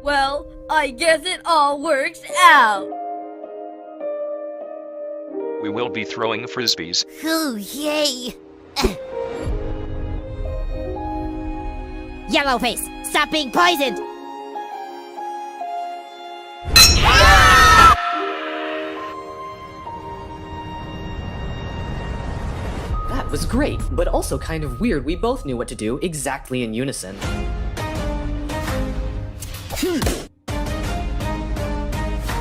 Well, I guess it all works out. We will be throwing frisbees. Ooh, yay! Yellowface, stop being poisoned! That was great, but also kind of weird. We both knew what to do exactly in unison.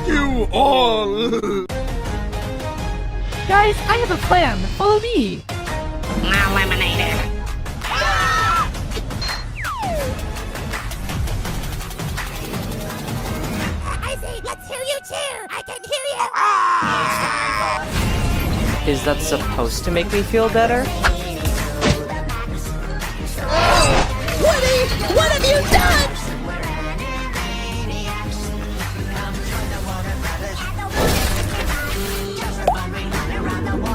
You all! Guys, I have a plan. Follow me. Eliminated. I say, let's hear you cheer! I can hear you! Is that supposed to make me feel better? Woody! What have you done?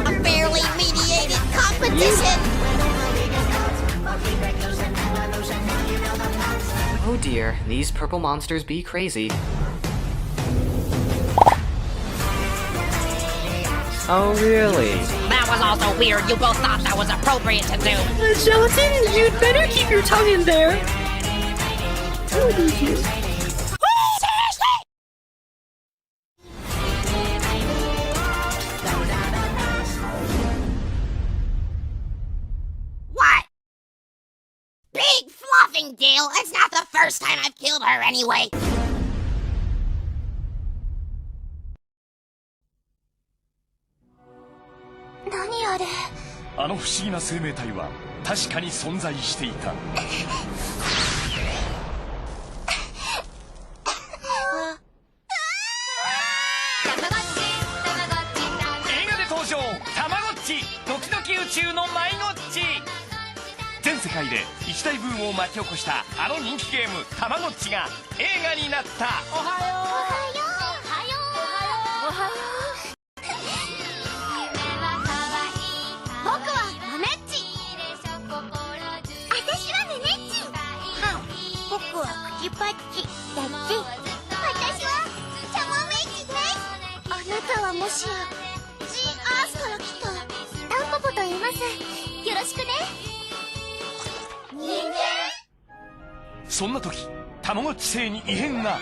A fairly mediated competition! Oh dear, these purple monsters be crazy. Oh really? That was also weird. You both thought that was appropriate to do. Gelatin, you'd better keep your tongue in there. Who did you? What? Big fluffing deal! It's not the first time I've killed her anyway! Nani are? あの不思議な生命体は確かに存在していた。映画で登場、たまごっち、ドキドキ宇宙の迷子っち。全世界で一大ブームを巻き起こしたあの人気ゲームたまごっちが映画になった。おはよう。おはよう。おはよう。僕はマメッチ。私はネネッチ。僕はクチパッチだって。私はチャマメッチです。あなたはもしやジ・アースから来たタンポポと言います。よろしくね。人間？そんな時、たまごっち星に異変が。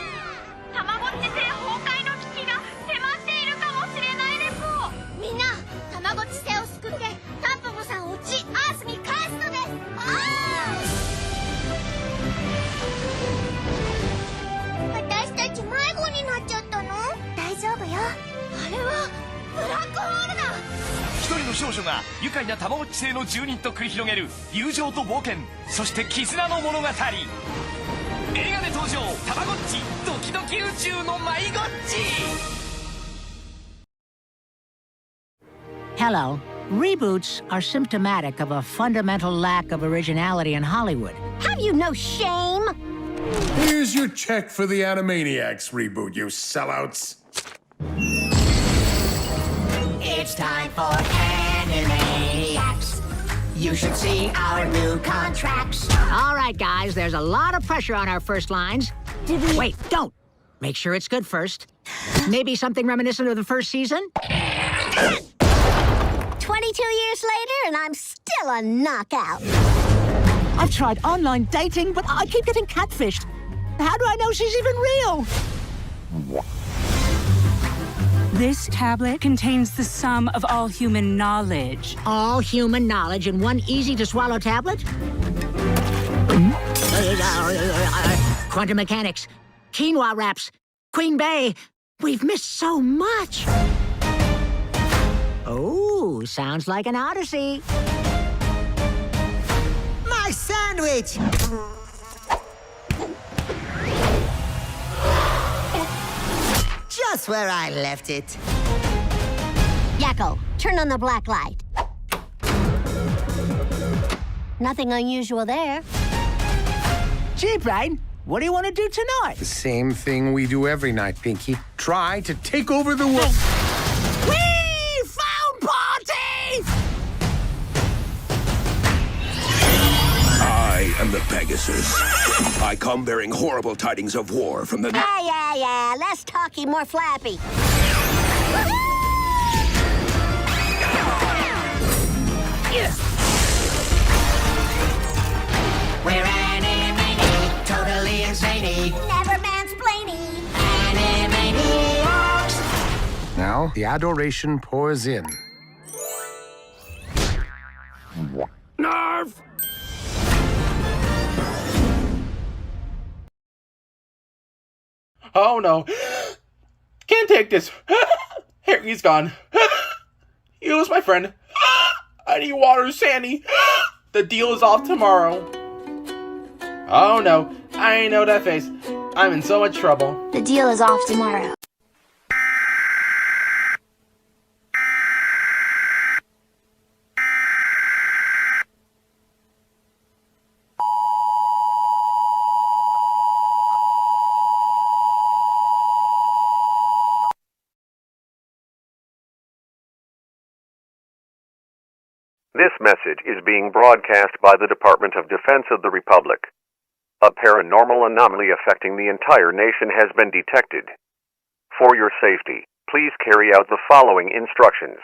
たまごっち星崩壊の危機が迫っているかもしれないです。みんな、たまごっち星を救ってタンポポさんをジ・アースに返すのです。私たち迷子になっちゃったの？大丈夫よ。あれはブラックホールだ。一人の少女が愉快なたまごっち星の住人と繰り広げる友情と冒険、そして絆の物語。映画で登場、たまごっちドキドキ宇宙の迷子っち。 Hello. Reboots are symptomatic of a fundamental lack of originality in Hollywood. Have you no shame? Here's your check for the Animaniacs reboot, you sellouts. It's time for Animaniacs. You should see our new contracts. All right, guys, there's a lot of pressure on our first lines. Wait, don't. Make sure it's good first. Maybe something reminiscent of the first season? 22 years later, and I'm still a knockout. I've tried online dating, but I keep getting catfished. How do I know she's even real? This tablet contains the sum of all human knowledge. All human knowledge in one easy-to-swallow tablet? Quantum mechanics, quinoa wraps, Queen Bey. We've missed so much. Oh, sounds like an odyssey. My sandwich! Just where I left it. Yakko, turn on the black light. Nothing unusual there. Gee, Brain, what do you want to do tonight? The same thing we do every night, Pinky. Try to take over the world. We found party! I am the Pegasus. I come bearing horrible tidings of war from the... Yeah. Less talky, more flappy. We're Animaniacs, totally insane. Never mansplaining. Animaniacs. Now, the adoration pours in. Nerf! Oh no. Can't take this. Harry's gone. He was my friend. I need water, Sandy. The deal is off tomorrow. Oh no. I know that face. I'm in so much trouble. The deal is off tomorrow. This message is being broadcast by the Department of Defense of the Republic. A paranormal anomaly affecting the entire nation has been detected. For your safety, please carry out the following instructions.